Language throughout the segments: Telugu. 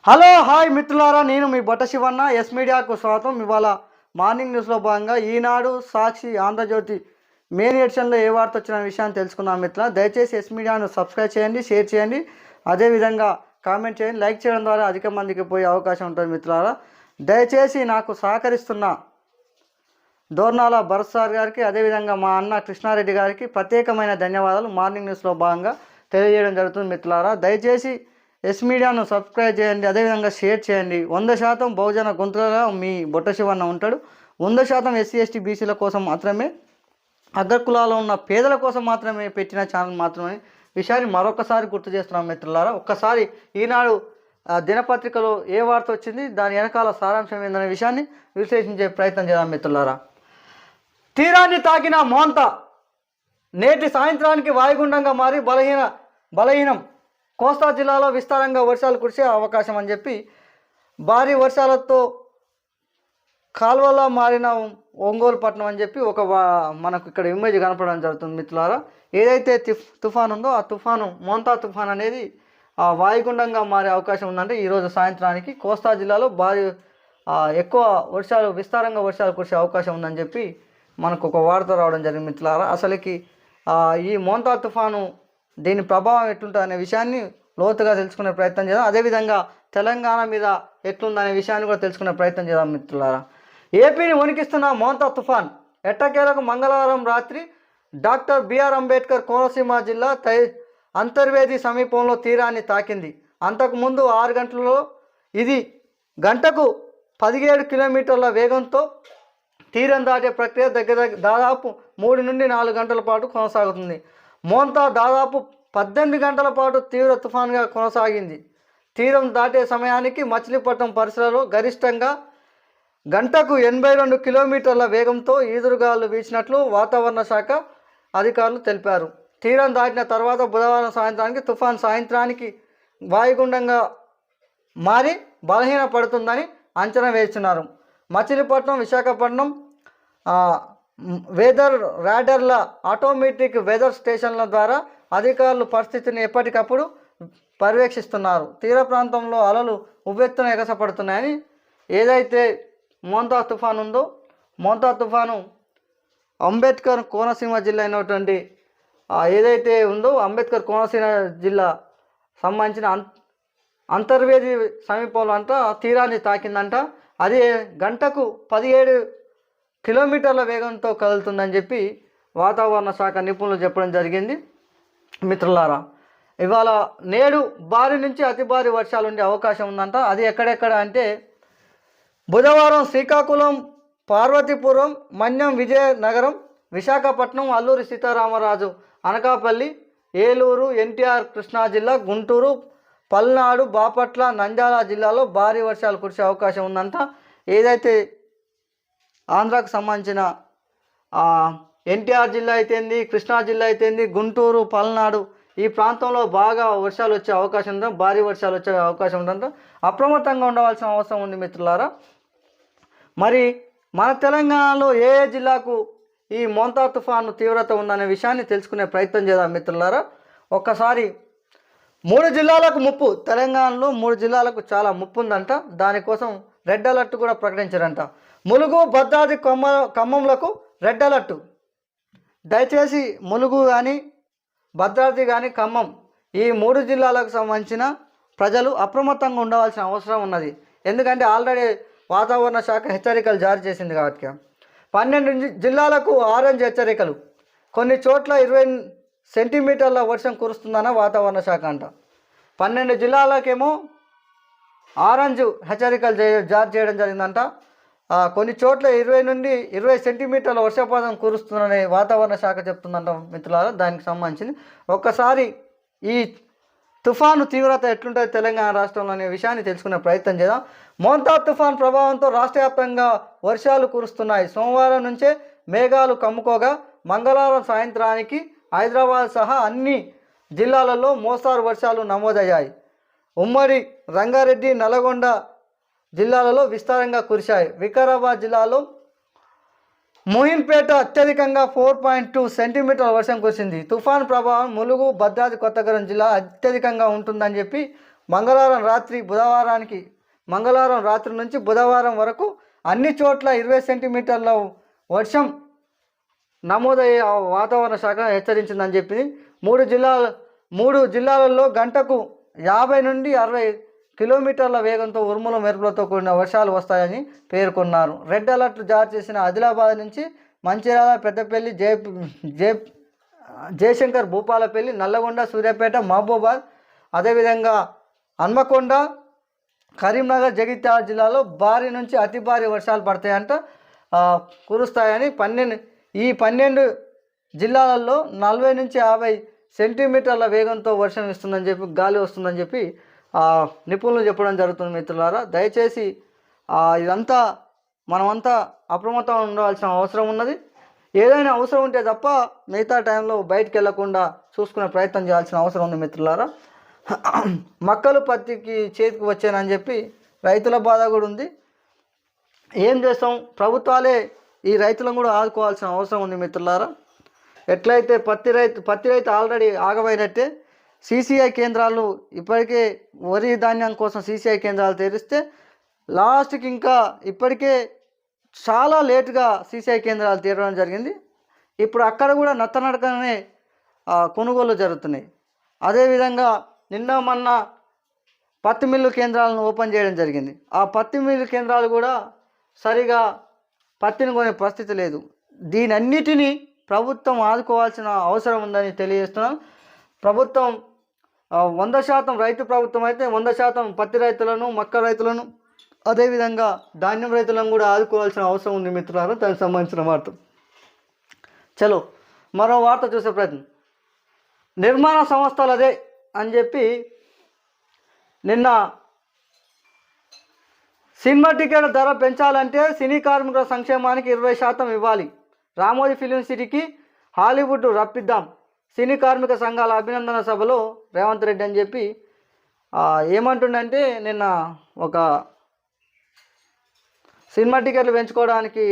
హలో హాయ్ మిత్రులారా, నేను మీ బొట్ట శివన్న. ఎస్ మీడియాకు స్వాగతం. ఇవాళ మార్నింగ్ న్యూస్లో భాగంగా ఈనాడు, సాక్షి, ఆంధ్రజ్యోతి మెయిన్ ఎడిషన్లో ఏ వార్త వచ్చిన విషయాన్ని తెలుసుకుందాం మిత్రులారా. దయచేసి ఎస్ మీడియాను సబ్స్క్రైబ్ చేయండి, షేర్ చేయండి, అదేవిధంగా కామెంట్ చేయండి. లైక్ చేయడం ద్వారా అధిక మందికి పోయే అవకాశం ఉంటుంది మిత్రులారా. దయచేసి నాకు సహకరిస్తున్న దోర్నాల భరత్ సార్ గారికి, అదేవిధంగా మా అన్న కృష్ణారెడ్డి గారికి ప్రత్యేకమైన ధన్యవాదాలు మార్నింగ్ న్యూస్లో భాగంగా తెలియజేయడం జరుగుతుంది మిత్రులారా. దయచేసి ఎస్ మీడియాను సబ్స్క్రైబ్ చేయండి, అదేవిధంగా షేర్ చేయండి. 100% బహుజన గొంతుగా మీ బొట్ట శివన్న ఉంటాడు. 100% ఎస్సీ ఎస్టీ బీసీల కోసం మాత్రమే, అగ్రకులాల్లో ఉన్న పేదల కోసం మాత్రమే పెట్టిన ఛానల్ మాత్రమే విషయాన్ని మరొకసారి గుర్తు చేస్తున్నాం మిత్రులారా. ఒక్కసారి ఈనాడు దినపత్రికలో ఏ వార్త వచ్చింది, దాని వెనకాల సారాంశం ఏందనే విషయాన్ని విశ్లేషించే ప్రయత్నం చేద్దాం మిత్రులారా. తీరాన్ని తాకిన మోంతా నేటి సాయంత్రానికి వాయుగుండంగా మారి బలహీనం. కోస్తా జిల్లాలో విస్తారంగా వర్షాలు కురిసే అవకాశం అని చెప్పి, భారీ వర్షాలతో కాల్వలా మారిన ఒంగోలు పట్టణం అని చెప్పి మనకు ఇక్కడ ఇమేజ్ కనపడడం జరుగుతుంది మిత్రులారా. ఏదైతే తుఫాన్ ఉందో ఆ తుఫాను మోంతా తుఫాన్ అనేది వాయుగుండంగా మారే అవకాశం ఉందంటే ఈరోజు సాయంత్రానికి కోస్తా జిల్లాలో ఎక్కువ విస్తారంగా వర్షాలు కురిసే అవకాశం ఉందని చెప్పి మనకు ఒక వార్త రావడం జరిగింది మిత్రులారా. అసలుకి ఈ మోంతా తుఫాను దీని ప్రభావం ఎట్లుంటుంది అనే విషయాన్ని లోతుగా తెలుసుకునే ప్రయత్నం చేద్దాం. అదేవిధంగా తెలంగాణ మీద ఎట్లుందనే విషయాన్ని కూడా తెలుసుకునే ప్రయత్నం చేద్దాం మిత్రులారా. ఏపీని వణికిస్తున్న మోంతా తుఫాన్ ఎట్టకేలకు మంగళవారం రాత్రి డాక్టర్ బిఆర్ అంబేద్కర్ కోనసీమ జిల్లా అంతర్వేది సమీపంలో తీరాన్ని తాకింది. అంతకుముందు 6 గంటలలో ఇది గంటకు 17 కిలోమీటర్ల వేగంతో తీరం దాటే ప్రక్రియ దాదాపు 3 నుండి 4 గంటల పాటు కొనసాగుతుంది. మోంతా దాదాపు 18 గంటల పాటు తీవ్ర తుఫాన్గా కొనసాగింది. తీరం దాటే సమయానికి మచిలీపట్నం పరిసరాల్లో గరిష్టంగా గంటకు 82 కిలోమీటర్ల వేగంతో ఈదురుగాలు వీచినట్లు వాతావరణ శాఖ అధికారులు తెలిపారు. తీరం దాటిన తర్వాత బుధవారం సాయంత్రానికి తుఫాన్ సాయంత్రానికి వాయుగుండంగా మారి బలహీనపడుతుందని అంచనా వేస్తున్నారు. మచిలీపట్నం, విశాఖపట్నం వెదర్ రాడర్ల ఆటోమేటిక్ వెదర్ స్టేషన్ల ద్వారా అధికారులు పరిస్థితిని ఎప్పటికప్పుడు పర్యవేక్షిస్తున్నారు. తీర ప్రాంతంలో అలలు ఉవ్వెత్తున ఎగసపడుతున్నాయని, ఏదైతే మోంతా తుఫాను ఉందో మోంతా తుఫాను అంబేద్కర్ కోనసీమ జిల్లా అయినటువంటి ఏదైతే ఉందో అంబేద్కర్ కోనసీమ జిల్లా సంబంధించిన అంతర్వేది సమీపంలో అంట తీరాన్ని తాకిందంట. అది గంటకు 17 కిలోమీటర్ల వేగంతో కదులుతుందని చెప్పి వాతావరణ శాఖ నిపుణులు చెప్పడం జరిగింది మిత్రులారా. ఇవాళ నేడు భారీ నుంచి అతి భారీ వర్షాలు ఉండే అవకాశం ఉందంట. అది ఎక్కడెక్కడ అంటే బుధవారం శ్రీకాకుళం, పార్వతీపురం, మన్యం, విజయనగరం, విశాఖపట్నం, అల్లూరి సీతారామరాజు, అనకాపల్లి, ఏలూరు, ఎన్టీఆర్ కృష్ణా జిల్లా, గుంటూరు, పల్నాడు, బాపట్ల, నంద్యాల జిల్లాలో భారీ వర్షాలు కురిసే అవకాశం ఉందంట. ఏదైతే ఆంధ్రాకు సంబంధించిన ఎన్టీఆర్ జిల్లా అయితేంది, కృష్ణా జిల్లా అయితేంది, గుంటూరు, పల్నాడు ఈ ప్రాంతంలో బాగా వర్షాలు వచ్చే అవకాశం ఉందంట, భారీ వర్షాలు వచ్చే అవకాశం ఉందంట. అప్రమత్తంగా ఉండవలసిన అవసరం ఉంది మిత్రులారా. మరి మన తెలంగాణలో ఏ జిల్లాకు ఈ మోంతా తుఫాను తీవ్రత ఉందనే విషయాన్ని తెలుసుకునే ప్రయత్నం చేద్దాం మిత్రులారా. ఒక్కసారి 3 జిల్లాలకు ముప్పు, తెలంగాణలో 3 జిల్లాలకు చాలా ముప్పు ఉందంట. దానికోసం రెడ్ అలర్ట్ కూడా ప్రకటించారంట. ములుగు, భద్రాద్రి, ఖమ్మంలకు రెడ్ అలర్ట్. దయచేసి ములుగు కానీ, భద్రాద్రి కానీ, ఖమ్మం ఈ 3 జిల్లాలకు సంబంధించిన ప్రజలు అప్రమత్తంగా ఉండవలసిన అవసరం ఉన్నది. ఎందుకంటే ఆల్రెడీ వాతావరణ శాఖ హెచ్చరికలు జారీ చేసింది కాబట్టి. 12 జిల్లాలకు ఆరెంజ్ హెచ్చరికలు. కొన్ని చోట్ల 20 సెంటీమీటర్ల వర్షం కురుస్తుందన్న వాతావరణ శాఖ అంట. 12 జిల్లాలకేమో ఆరెంజ్ హెచ్చరికలు జారీ చేయడం జరిగిందంట. కొన్ని చోట్ల 20 నుండి 20 సెంటీమీటర్ల వర్షపాతం కురుస్తుందని వాతావరణ శాఖ చెప్తుందంట మిత్రులారా. దానికి సంబంధించింది ఒక్కసారి ఈ తుఫాను తీవ్రత ఎట్లుంటుంది తెలంగాణ రాష్ట్రంలో అనే విషయాన్ని తెలుసుకునే ప్రయత్నం చేద్దాం. మోంతా తుఫాన్ ప్రభావంతో రాష్ట్ర వ్యాప్తంగా వర్షాలు కురుస్తున్నాయి. సోమవారం నుంచే మేఘాలు కమ్ముకోగా మంగళవారం సాయంత్రానికి హైదరాబాద్ సహా అన్ని జిల్లాలలో మోస్తారు వర్షాలు నమోదయ్యాయి. ఉమ్మడి రంగారెడ్డి, నల్గొండ జిల్లాలలో విస్తారంగా కురిశాయి. వికారాబాద్ జిల్లాలో మోహిన్పేట అత్యధికంగా 4.2 సెంటీమీటర్ల వర్షం కురిసింది. తుఫాన్ ప్రభావం ములుగు, భద్రాద్రి కొత్తగూడెం జిల్లా అత్యధికంగా ఉంటుందని చెప్పి మంగళవారం రాత్రి నుంచి బుధవారం వరకు అన్ని చోట్ల 20 సెంటీమీటర్ల వర్షం నమోదయ్యే వాతావరణ శాఖ హెచ్చరించిందని చెప్పింది. 3 జిల్లాలలో గంటకు 50 నుండి 60 కిలోమీటర్ల వేగంతో ఉరుముల మెరుపులతో కూడిన వర్షాలు వస్తాయని పేర్కొన్నారు. రెడ్ అలర్ట్ జారీ చేసిన ఆదిలాబాద్ నుంచి మంచిర్యాల, పెద్దపల్లి, జయశంకర్, భూపాలపల్లి, నల్లగొండ, సూర్యాపేట, మహబూబాద్, అదేవిధంగా హన్మకొండ, కరీంనగర్, జగిత్యాల జిల్లాలో భారీ నుంచి అతి భారీ వర్షాలు పడతాయంట, కురుస్తాయని. 12 జిల్లాలలో 40 నుంచి 50 సెంటీమీటర్ల వేగంతో వర్షం ఇస్తుందని చెప్పి, గాలి వస్తుందని చెప్పి నిపుణులు చెప్పడం జరుగుతుంది. మిత్రులారా, దయచేసి ఇదంతా మనమంతా అప్రమత్తంగా ఉండవలసిన అవసరం ఉన్నది. ఏదైనా అవసరం ఉంటే తప్ప మిగతా టైంలో బయటికి వెళ్లకుండా చూసుకునే ప్రయత్నం చేయాల్సిన అవసరం ఉంది. మిత్రులారా, మక్కలు పత్తికి చేతికి వచ్చానని చెప్పి రైతుల బాధ కూడా ఉంది. ఏం చేస్తాం, ప్రభుత్వాలే ఈ రైతులను కూడా ఆదుకోవాల్సిన అవసరం ఉంది. మిత్రులారా, ఎట్లయితే పత్తి రైతు ఆల్రెడీ ఆగమైనట్టే సీసీఐ కేంద్రాలు ఇప్పటికే వరి ధాన్యం కోసం సీసీఐ కేంద్రాలు తెరిస్తే లాస్ట్కి ఇంకా ఇప్పటికే చాలా లేటుగా సీసీఐ కేంద్రాలు తీరడం జరిగింది. ఇప్పుడు అక్కడ కూడా నత్తనడకనే కొనుగోలు జరుగుతున్నాయి. అదేవిధంగా నిన్న మొన్న పత్తి మిల్లు కేంద్రాలను ఓపెన్ చేయడం జరిగింది. ఆ పత్తి మిల్లు కేంద్రాలు కూడా సరిగా పత్తిని కొనే పరిస్థితి లేదు. దీనన్నిటినీ ప్రభుత్వం ఆదుకోవాల్సిన అవసరం ఉందని తెలియజేస్తున్నాం. ప్రభుత్వం 100% రైతు ప్రభుత్వం అయితే 100% పత్తి రైతులను, మక్క రైతులను, అదేవిధంగా ధాన్యం రైతులను కూడా ఆదుకోవాల్సిన అవసరం ఉంది. మిత్రులారా, దానికి సంబంధించిన వార్త. చలో మరో వార్త చూసే ప్రయత్నం. నిర్మాణ సంస్థలదే అని చెప్పి నిన్న సినిమా టికెట్ ధర పెంచాలంటే సినీ కార్మికుల సంక్షేమానికి 20% ఇవ్వాలి. రామోజీ ఫిలిం సిటీకి హాలీవుడ్ రప్పిద్దాం. సినీ కార్మిక సంఘాల అభినందన సభలో రేవంత్ రెడ్డి అని చెప్పి ఏమంటుండంటే, నిన్న ఒక సినిమా టికెట్లు పెంచుకోవడానికి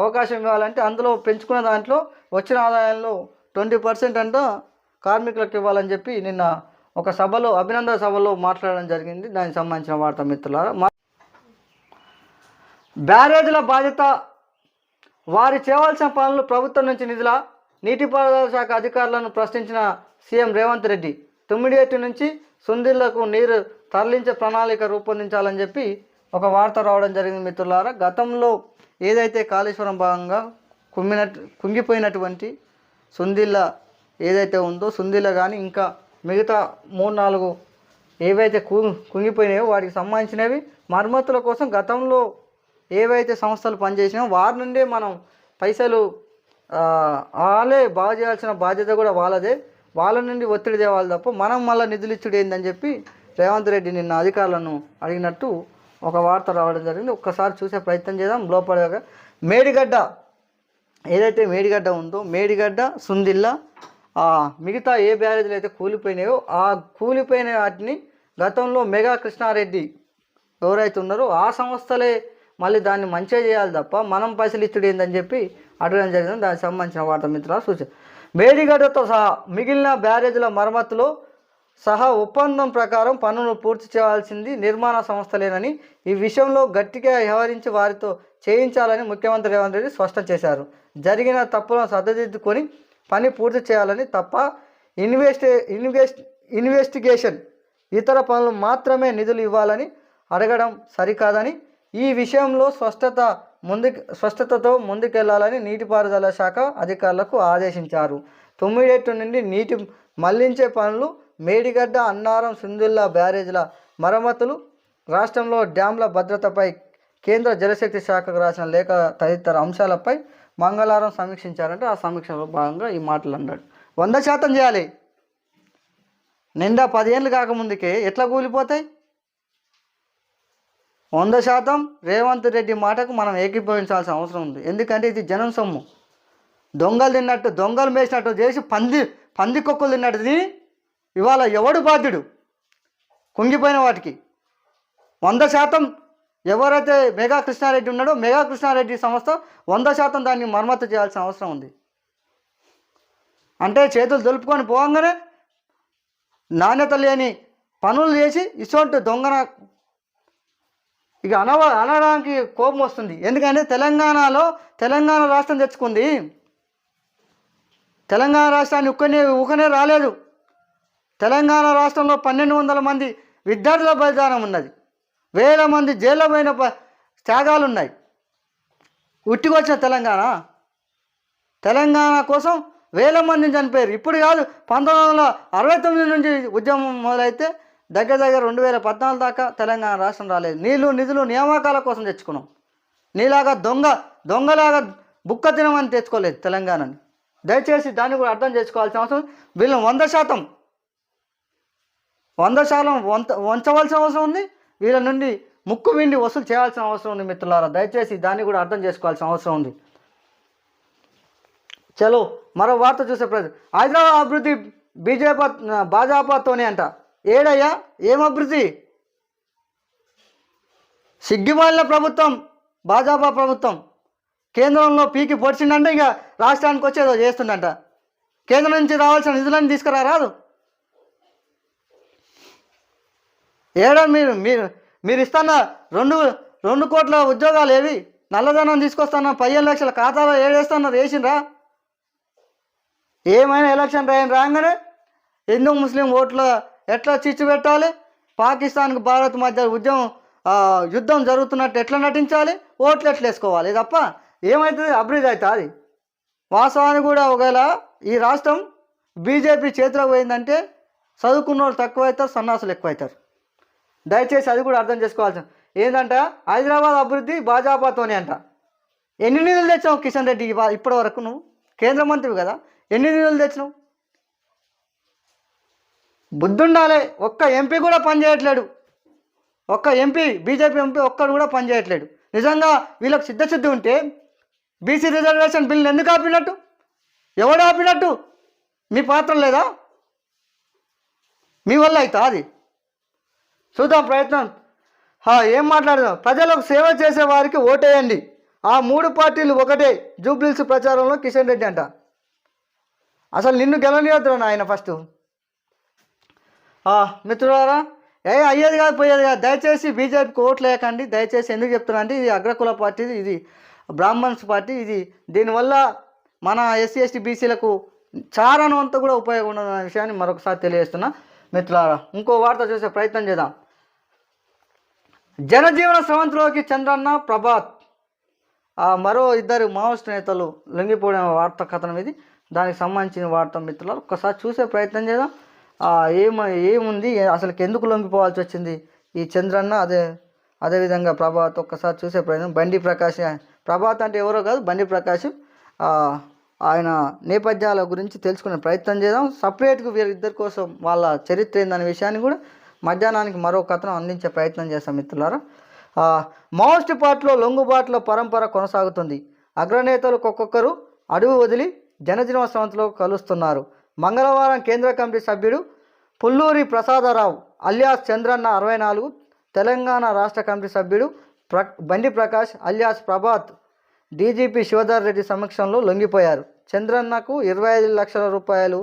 అవకాశం ఇవ్వాలంటే అందులో పెంచుకున్న దాంట్లో వచ్చిన ఆదాయంలో 20% అంతా కార్మికులకు ఇవ్వాలని చెప్పి నిన్న ఒక సభలో, అభినందన సభలో మాట్లాడడం జరిగింది. దానికి సంబంధించిన వార్త. మిత్రులారా, బ్యారేజ్ల బాధ్యత, వారి చేయవలసిన పనులు ప్రభుత్వం నుంచి నిధుల, నీటిపారుదల శాఖ అధికారులను ప్రశ్నించిన సీఎం రేవంత్ రెడ్డి 9 నుంచి సుందిళ్లకు నీరు తరలించే ప్రణాళిక రూపొందించాలని చెప్పి ఒక వార్త రావడం జరిగింది. మిత్రులారా, గతంలో ఏదైతే కాళేశ్వరం భాగంగా కుంగిపోయినటువంటి సుందిళ్ళ ఏదైతే ఉందో, సుందిళ్ళ కానీ ఇంకా మిగతా 3-4 ఏవైతే కుంగిపోయినాయో వాటికి సంబంధించినవి మరమ్మతుల కోసం గతంలో ఏవైతే సంస్థలు పనిచేసినాయో వారి నుండే మనం పైసలు వాళ్ళే బాగు చేయాల్సిన బాధ్యత కూడా వాళ్ళదే, వాళ్ళ నుండి ఒత్తిడి తేవాలి తప్ప మనం మళ్ళీ నిధులు ఇచ్చుడు ఏందని చెప్పి రేవంత్ రెడ్డి నిన్న అధికారులను అడిగినట్టు ఒక వార్త రావడం జరిగింది. ఒక్కసారి చూసే ప్రయత్నం చేద్దాం. లోపలగా మేడిగడ్డ ఏదైతే మేడిగడ్డ ఉందో, మేడిగడ్డ, సుందిళ్ళ, మిగతా ఏ బ్యారేజ్లు అయితే కూలిపోయినాయో ఆ కూలిపోయిన వాటిని గతంలో మెగా కృష్ణారెడ్డి ఎవరైతే ఉన్నారో ఆ సంస్థలే మళ్ళీ దాన్ని మంచిగా చేయాలి తప్ప మనం పైసలు ఇచ్చుడు ఏందని చెప్పి అడగడం జరిగింది. దానికి సంబంధించిన వార్త. మిత్రుల సూచన, మేడిగడ్డతో సహా మిగిలిన బ్యారేజ్ల మరమ్మతులో సహా ఒప్పందం ప్రకారం పనులు పూర్తి చేయాల్సింది నిర్మాణ సంస్థలేనని, ఈ విషయంలో గట్టిగా వ్యవహరించి వారితో చేయించాలని ముఖ్యమంత్రి రేవంత్ రెడ్డి స్పష్టం చేశారు. జరిగిన తప్పులను సరిదిద్దుకొని పని పూర్తి చేయాలని తప్ప ఇన్వెస్టిగేషన్, ఇతర పనులు మాత్రమే నిధులు ఇవ్వాలని అడగడం సరికాదని, ఈ విషయంలో స్పష్టతతో ముందుకెళ్లాలని నీటిపారుదల శాఖ అధికారులకు ఆదేశించారు. 9 నుండి నీటి మళ్లించే పనులు, మేడిగడ్డ, అన్నారం, సుందిళ్ళ బ్యారేజ్ల మరమ్మతులు, రాష్ట్రంలో డ్యాంల భద్రతపై కేంద్ర జలశక్తి శాఖకు రాసిన లేఖ తదితర అంశాలపై మంగళవారం సమీక్షించారంటే ఆ సమీక్షలో భాగంగా ఈ మాటలు అన్నాడు. 100% చేయాలి. నిండా 10 ఏళ్ళు కాకముందుకే ఎట్లా కూలిపోతాయి? 100% రేవంత్ రెడ్డి మాటకు మనం ఏకీభవించాల్సిన అవసరం ఉంది. ఎందుకంటే ఇది జనం సొమ్ము. దొంగలు తిన్నట్టు, దొంగలు మేసినట్టు చేసి పంది కుక్కలు తిన్నట్టు తిని ఇవాళ ఎవడు బాధ్యుడు? కుంగిపోయిన వాటికి 100% ఎవరైతే మెగా కృష్ణారెడ్డి ఉన్నాడో మెగా కృష్ణారెడ్డి సంస్థ 100% దాన్ని మరమ్మతు చేయాల్సిన అవసరం ఉంది. అంటే చేతులు దులుపుకొని పోగానే నాణ్యత లేని పనులు చేసి ఇటువంటి దొంగన ఇక అనడానికి కోపం వస్తుంది. ఎందుకంటే తెలంగాణ రాష్ట్రం తెచ్చుకుంది. తెలంగాణ రాష్ట్రాన్ని ఊకనే రాలేదు. తెలంగాణ రాష్ట్రంలో 1200 మంది విద్యార్థుల బలిదానం ఉన్నది. 1000 మంది జైల్లో పోయిన త్యాగాలు ఉన్నాయి. ఉట్టికొచ్చిన తెలంగాణ కోసం 1000 మందిని చనిపోయారు. ఇప్పుడు కాదు, 1969 నుంచి ఉద్యమం మొదలైతే దగ్గర 2014 దాకా తెలంగాణ రాష్ట్రం రాలేదు. నీళ్లు నిధులు నియామకాల కోసం తెచ్చుకున్నాం. నీలాగా దొంగలాగా బుక్క తినమని తెచ్చుకోలేదు తెలంగాణని. దయచేసి దాన్ని కూడా అర్థం చేసుకోవాల్సిన అవసరం. వీళ్ళని 100% వంచవలసిన అవసరం ఉంది. వీళ్ళ నుండి ముక్కు విండి వసూలు చేయాల్సిన అవసరం ఉంది మిత్రులారా. దయచేసి దాన్ని కూడా అర్థం చేసుకోవాల్సిన అవసరం ఉంది. చలో మరో వార్త చూసే ప్రజలు. హైదరాబాద్ అభివృద్ధి భాజపాతోనే అంట. ఏడయ్యా ఏం అభివృద్ధి? సిగ్గుమాలిన ప్రభుత్వం భాజపా ప్రభుత్వం. కేంద్రంలో పీకి పొడిచిందంటే ఇక రాష్ట్రానికి వచ్చేదో చేస్తుందంట. కేంద్రం నుంచి రావాల్సిన నిధులన్నీ తీసుకురారాదు. ఏడా మీరు ఇస్తున్న 2 కోట్ల ఉద్యోగాలు ఏవి? నల్లధనం తీసుకొస్తున్నా 15 లక్షల ఖాతాలో ఏడేస్తున్నారు, వేసిండ్రా? ఏమైనా ఎలక్షన్ రాగానే హిందూ ముస్లిం ఓట్ల ఎట్లా చిచ్చు పెట్టాలి, పాకిస్తాన్కి భారత్ మధ్య యుద్ధం జరుగుతున్నట్టు ఎట్లా నటించాలి, ఓట్లు ఎట్లా వేసుకోవాలి తప్ప ఏమవుతుంది? అభివృద్ధి అవుతుంది. వాస్తవానికి కూడా ఒకవేళ ఈ రాష్ట్రం బీజేపీ చేతిలోకి పోయిందంటే చదువుకున్న వాళ్ళు తక్కువవుతారు, సన్నాసులు ఎక్కువవుతారు. దయచేసి అది కూడా అర్థం చేసుకోవాల్సిన ఏంటంట. హైదరాబాద్ అభివృద్ధి భాజపాతోనే అంట. ఎన్ని నిధులు తెచ్చినావు కిషన్ రెడ్డి ఇప్పటి వరకు? నువ్వు కేంద్ర మంత్రివి కదా, ఎన్ని నిధులు తెచ్చినావు? బుద్ధి ఉండాలి. ఒక్క ఎంపీ కూడా పనిచేయట్లేడు. ఒక్క ఎంపీ, బీజేపీ ఎంపీ ఒక్కడు కూడా పనిచేయట్లేడు. నిజంగా వీళ్ళకి సిద్ధశుద్ధి ఉంటే బీసీ రిజర్వేషన్ బిల్లు ఎందుకు ఆపినట్టు? ఎవడు ఆపినట్టు? మీ పాత్ర లేదా? మీ వల్ల అవుతా అది? చూద్దాం ప్రయత్నం. ఏం మాట్లాడదాం. ప్రజలకు సేవ చేసే వారికి ఓటేయండి. ఆ 3 పార్టీలు ఒకటే. జూబ్లీస్ ప్రచారంలో కిషన్ రెడ్డి అంట. అసలు నిన్ను గెలవనియొద్దు ఆయన ఫస్ట్. మిత్రులారా, అయ్యేది కాదు పోయేది కాదు. దయచేసి బీజేపీకి ఓట్లు వేయకండి. దయచేసి ఎందుకు చెప్తున్నా అంటే ఇది అగ్రకుల పార్టీ, ఇది బ్రాహ్మణ్స్ పార్టీ. దీనివల్ల మన ఎస్సీ ఎస్టీ బీసీలకు చారణంతా కూడా ఉపయోగం ఉండదన్న విషయాన్ని మరొకసారి తెలియజేస్తున్నా మిత్రులారా. ఇంకో వార్త చూసే ప్రయత్నం చేద్దాం. జనజీవన స్రవంతిలోకి చంద్రన్న, ప్రభాత్ మరో 2 మావోయిస్టు నేతలు లొంగిపోయిన వార్త కథనం ఇది. దానికి సంబంధించిన వార్త మిత్రులారా ఒక్కసారి చూసే ప్రయత్నం చేద్దాం. ఏముంది, అసలుకి ఎందుకు లొంగిపోవాల్సి వచ్చింది ఈ చంద్రన్న, అదేవిధంగా ప్రభాత్ ఒక్కసారి చూసే ప్రయత్నం. బండి ప్రకాష్, ప్రభాత్ అంటే ఎవరో కాదు, బండి ప్రకాష్. ఆయన నేపథ్యాల గురించి తెలుసుకునే ప్రయత్నం చేద్దాం. సపరేట్గా వీరిద్దరి కోసం వాళ్ళ చరిత్ర ఏందనే విషయాన్ని కూడా మధ్యాహ్నానికి మరో కథనం అందించే ప్రయత్నం చేస్తాం మిత్రులారా. మావోయిస్టు పార్టీలో లొంగుబాట్ల పరంపర కొనసాగుతుంది. అగ్రనేతలు ఒక్కొక్కరు అడుగు వదిలి జనజీవన స్రవంతిలో కలుస్తున్నారు. మంగళవారం కేంద్ర కమిటీ సభ్యుడు పుల్లూరి ప్రసాదరావు అలియాస్ చంద్రన్న 64, తెలంగాణ రాష్ట్ర కమిటీ సభ్యుడు బండి ప్రకాష్ అలియాస్ ప్రభాత్ డీజీపీ శివధర్ రెడ్డి సమక్షంలో లొంగిపోయారు. చంద్రన్నకు 25 లక్షల రూపాయలు,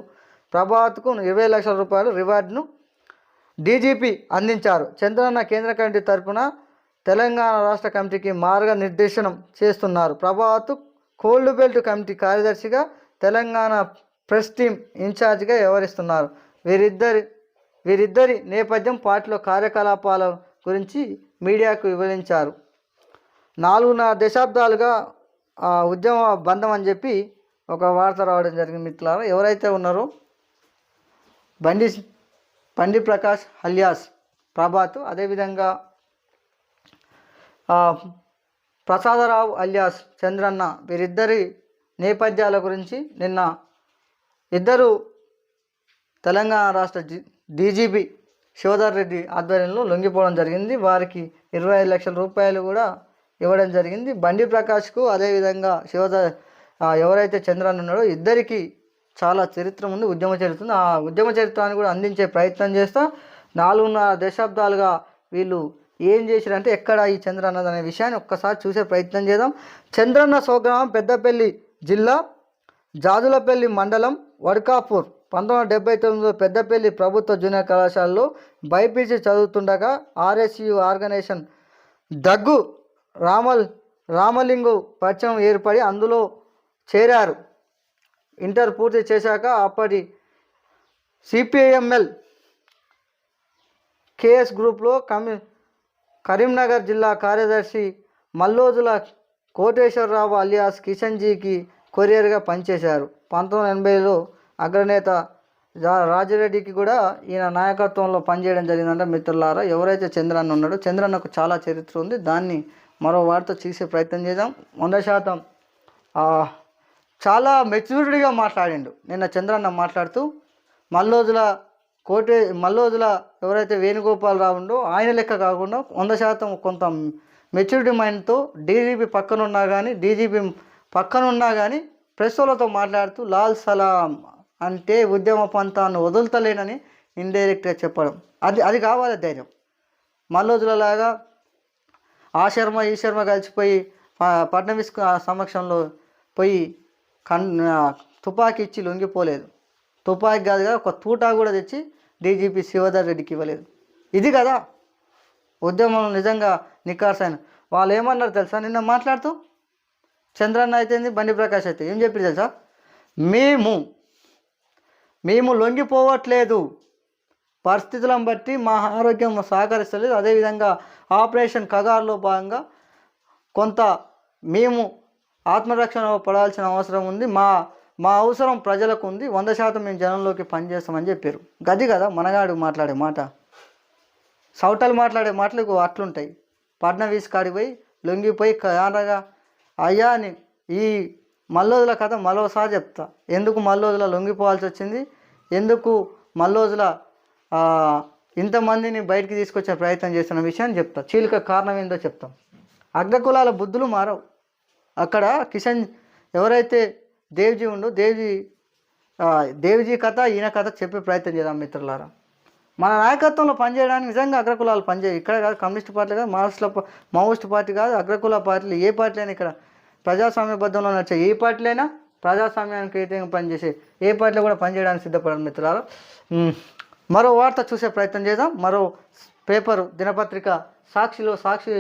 ప్రభాత్కు 20 లక్షల రూపాయలు రివార్డును డీజీపీ అందించారు. చంద్రన్న కేంద్ర కమిటీ తరఫున తెలంగాణ రాష్ట్ర కమిటీకి మార్గనిర్దేశనం చేస్తున్నారు. ప్రభాత్ కోల్డ్ బెల్ట్ కమిటీ కార్యదర్శిగా, తెలంగాణ ప్రెస్ టీమ్ ఇన్ఛార్జిగా వ్యవహరిస్తున్నారు. వీరిద్దరి నేపథ్యం, పార్టీలో కార్యకలాపాల గురించి మీడియాకు వివరించారు. 4.5 దశాబ్దాలుగా ఉద్యమ బంధం అని చెప్పి ఒక వార్త రావడం జరిగింది మిత్రులారా. ఎవరైతే ఉన్నారో బండి ప్రకాష్ అలియాస్ ప్రభాత్, అదేవిధంగా ప్రసాదరావు అలియాస్ చంద్రన్న, వీరిద్దరి నేపథ్యాల గురించి నిన్న ఇద్దరు తెలంగాణ రాష్ట్ర డీజీపీ శివధర్ రెడ్డి ఆధ్వర్యంలో లొంగిపోవడం జరిగింది. వారికి 25 లక్షల రూపాయలు కూడా ఇవ్వడం జరిగింది. బండి ప్రకాష్కు, అదేవిధంగా శివధర్ ఎవరైతే చంద్రన్న ఉన్నాడో ఇద్దరికి చాలా చరిత్ర ఉంది, ఉద్యమ చరిత్ర ఉంది. ఆ ఉద్యమ చరిత్రను కూడా అందించే ప్రయత్నం చేస్తా. 4.5 దశాబ్దాలుగా వీళ్ళు ఏం చేశారంటే ఎక్కడ ఈ చంద్రన్న అనే విషయాన్ని ఒక్కసారి చూసే ప్రయత్నం చేద్దాం. చంద్రన్న స్వగ్రామం పెద్దపల్లి జిల్లా జాజులపల్లి మండలం వడ్కాపూర్ 1979లో పెద్దపల్లి ప్రభుత్వ జూనియర్ కళాశాలలో బైపీసీ చదువుతుండగా ఆర్ఎస్యు ఆర్గనైజేషన్ దగ్గు రామలింగు పరిచయం ఏర్పడి అందులో చేరారు. ఇంటర్ పూర్తి చేశాక అప్పటి సిపిఐఎంఎల్ కేఎస్ గ్రూప్లో కరీంనగర్ జిల్లా కార్యదర్శి మల్లోజుల కోటేశ్వరరావు అలియాస్ కిషన్జీకి కొరియర్గా పనిచేశారు. 1980లో అగ్రనేత రాజిరెడ్డికి కూడా ఈయన నాయకత్వంలో పనిచేయడం జరిగిందంటే మిత్రులారా. ఎవరైతే చంద్రన్న ఉన్నాడో చంద్రన్నకు చాలా చరిత్ర ఉంది. దాన్ని మరో వారితో చూసే ప్రయత్నం చేద్దాం. 100% చాలా మెచ్యూరిటీగా మాట్లాడిండు నిన్న చంద్రన్న మాట్లాడుతూ. మల్లోజుల ఎవరైతే వేణుగోపాలరావు ఉండో ఆయన లెక్క కాకుండా 100% కొంత మెచ్యూరిటీ మైండ్తో డీజీపీ పక్కనున్నా కానీ ప్రెస్ వాళ్ళతో మాట్లాడుతూ లాల్ సలాం అంటే ఉద్యమ పంతాన్ని వదులుతలేనని ఇండైరెక్ట్గా చెప్పడం, అది కావాలి ధైర్యం. మల్లోజులలాగా ఆ శర్మ ఈ శర్మ కలిసిపోయి ఫడ్నవీస్ సమక్షంలో పోయి తుపాకీ ఇచ్చి లొంగిపోలేదు. తుపాకీ కాదుగా ఒక తూటా కూడా తెచ్చి డీజీపీ శివధర్ రెడ్డికి ఇవ్వలేదు. ఇది కదా ఉద్యమం నిజంగా నికార్సైన. వాళ్ళు ఏమన్నారు తెలుసా నిన్న మాట్లాడుతూ? చంద్రన్న అయితేంది, బండి ప్రకాష్ అయితే ఏం చెప్పి తెలుసా? మేము లొంగిపోవట్లేదు, పరిస్థితులను బట్టి మా ఆరోగ్యం సహకరిస్తలేదు. అదేవిధంగా ఆపరేషన్ కగార్లో భాగంగా కొంత మేము ఆత్మరక్షణ పడాల్సిన అవసరం ఉంది. మా అవసరం ప్రజలకు ఉంది. 100% మేము జనంలోకి పనిచేస్తామని చెప్పారు. గది కదా మనగాడు మాట్లాడే మాట. సౌటలు మాట్లాడే మాటలు అట్లుంటాయి. ఫడ్నవీస్ కాడికి పోయి లొంగిపోయి కానగా అయ్యా అని ఈ మల్లోజుల కథ మరోసారి చెప్తా. ఎందుకు మల్లోజుల లొంగిపోవాల్సి వచ్చింది, ఎందుకు మల్లోజుల ఇంతమందిని బయటికి తీసుకొచ్చే ప్రయత్నం చేస్తున్న విషయాన్ని చెప్తా. చీలిక కారణం ఏందో చెప్తాం. అగ్రకులాల బుద్ధులు మారవు. అక్కడ కిషన్ ఎవరైతే దేవ్జీ ఉందో దేవ్జీ కథ ఈయన కథ చెప్పే ప్రయత్నం చేద్దాం మిత్రులారా. మన నాయకత్వంలో పనిచేయడానికి నిజంగా అగ్రకులాలు పనిచేయ. ఇక్కడ కాదు కమ్యూనిస్ట్ పార్టీ కాదు, మావోయిస్ట్ పార్టీ కాదు, అగ్రకుల పార్టీలు ఏ పార్టీ అయినా ఇక్కడ ప్రజాస్వామ్యబద్ధంలో నడిచే ఏ పార్టీలు అయినా ప్రజాస్వామ్యానికి వ్యతిరేకంగా పనిచేసే ఏ పార్టీలో కూడా పనిచేయడానికి సిద్ధపడాలి మిత్రులారా. మరో వార్త చూసే ప్రయత్నం చేద్దాం. మరో పేపరు దినపత్రిక సాక్షి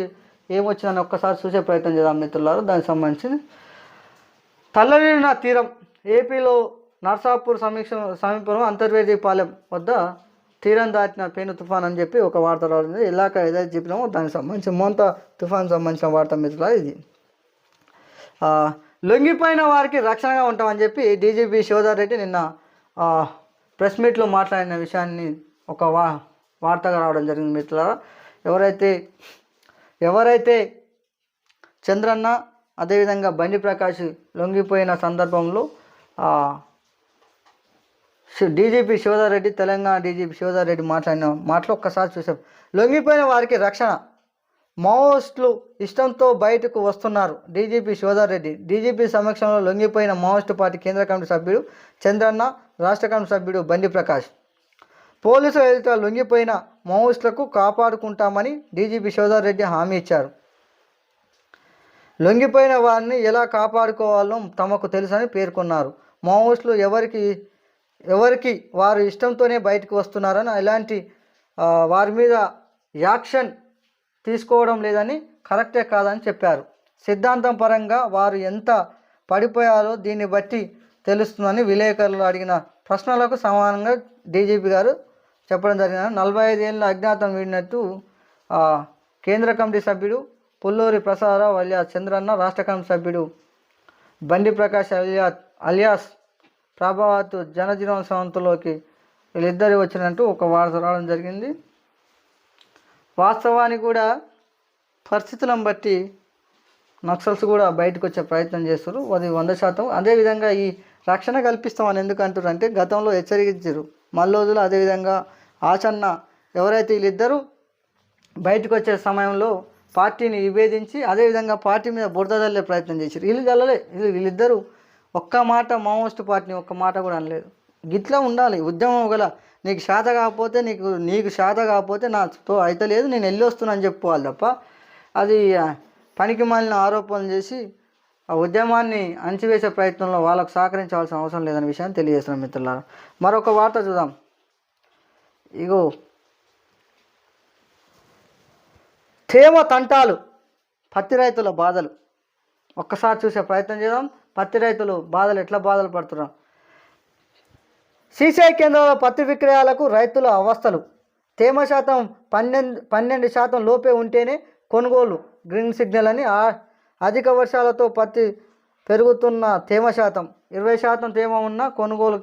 ఏమొచ్చిందని ఒక్కసారి చూసే ప్రయత్నం చేద్దాం మిత్రులారా. దానికి సంబంధించి తల్లనిన తీరం ఏపీలో నర్సాపూర్ సమీపంలో అంతర్వేదిపాలెం వద్ద తీరం దాటిన పెను తుఫాన్ అని చెప్పి ఒక వార్త రావడం. ఇలాక ఏదైతే చెప్పినామో దానికి సంబంధించి మోంత తుఫాన్ సంబంధించిన వార్త మిత్రులారా. ఇది లొంగిపోయిన వారికి రక్షణగా ఉంటామని చెప్పి డీజీపీ శివధర్ రెడ్డి నిన్న ప్రెస్ మీట్లో మాట్లాడిన విషయాన్ని ఒక వార్తగా రావడం జరిగింది మిత్రులారా. ఎవరైతే చంద్రన్న అదేవిధంగా బండి ప్రకాష్ లొంగిపోయిన సందర్భంలో డీజీపీ శివధర్ రెడ్డి, తెలంగాణ డీజీపీ శివధర్ రెడ్డి మాట్లాడిన మాటలు ఒక్కసారి చూసాం. లొంగిపోయిన వారికి రక్షణ, మావోయిస్టులు ఇష్టంతో బయటకు వస్తున్నారు. డీజీపీ శివధర్ రెడ్డి డీజీపీ సమక్షంలో లొంగిపోయిన మావోయిస్టు పార్టీ కేంద్ర కమిటీ సభ్యుడు చంద్రన్న, రాష్ట్ర కమిటీ సభ్యుడు బండి ప్రకాష్. పోలీసుల ఎదుట లొంగిపోయిన మావోయిస్టులకు కాపాడుకుంటామని డీజీపీ శివధర్ రెడ్డి హామీ ఇచ్చారు. లొంగిపోయిన వారిని ఎలా కాపాడుకోవాలో తమకు తెలుసని పేర్కొన్నారు. మావోయిస్టులు ఎవరికి వారు ఇష్టంతోనే బయటకు వస్తున్నారని, ఇలాంటి వారి మీద యాక్షన్ తీసుకోవడం లేదని, కరెక్టే కాదని చెప్పారు. సిద్ధాంతం పరంగా వారు ఎంత పడిపోయారో దీన్ని బట్టి తెలుస్తుందని విలేకరులు అడిగిన ప్రశ్నలకు సమానంగా డీజీపీ గారు చెప్పడం జరిగింది. 45 ఏళ్ళ అజ్ఞాతం వీడినట్టు కేంద్ర కమిటీ సభ్యుడు పుల్లూరి ప్రసాదరావు అలియాస్ చంద్రన్న, రాష్ట్ర కమిటీ సభ్యుడు బండి ప్రకాష్ అలియాస్ ప్రభావత్ జనజీవనోత్సవంలోకి వీళ్ళిద్దరు వచ్చినట్టు ఒక వార్త రావడం జరిగింది. వాస్తవానికి కూడా పరిస్థితులను బట్టి నక్సల్స్ కూడా బయటకు వచ్చే ప్రయత్నం చేస్తారు. అది 100%. అదేవిధంగా ఈ రక్షణ కల్పిస్తామని ఎందుకు అంటారంటే గతంలో హెచ్చరించారు మల్లోజులు, అదేవిధంగా ఆచన్న ఎవరైతే వీళ్ళిద్దరూ బయటకు వచ్చే సమయంలో పార్టీని విభేదించి అదేవిధంగా పార్టీ మీద బురద చల్లే ప్రయత్నం చేశారు. వీళ్ళిద్దరూ ఒక్క మాట మావోయిస్ట్ పార్టీని ఒక్క మాట కూడా అనలేదు. గిట్లా ఉండాలి ఉద్యమం. గల నీకు శాత కాకపోతే నీకు శాత కాకపోతే నాతో అయితే లేదు, నేను వెళ్ళి వస్తున్నాను చెప్పుకోవాలి తప్ప అది పనికి మాలిన ఆరోపణలు చేసి ఆ ఉద్యమాన్ని అణచివేసే ప్రయత్నంలో వాళ్ళకు సహకరించవలసిన అవసరం లేదనే విషయాన్ని తెలియజేస్తున్నాం మిత్రులారా. మరొక వార్త చూద్దాం. ఇగో తేమ తంటాలు, పత్తి రైతుల బాధలు ఒక్కసారి చూసే ప్రయత్నం చేద్దాం. పత్తి రైతులు బాధలు ఎట్లా బాధలు పడుతున్నారు. సీసీఐ కేంద్రాల పత్తి విక్రయాలకు రైతుల అవస్థలు. తేమ శాతం 12% లోపే ఉంటేనే కొనుగోలు, గ్రీన్ సిగ్నల్ అని. అధిక వర్షాలతో పత్తి పెరుగుతున్న తేమ శాతం 20% తేమ ఉన్నా కొనుగోలు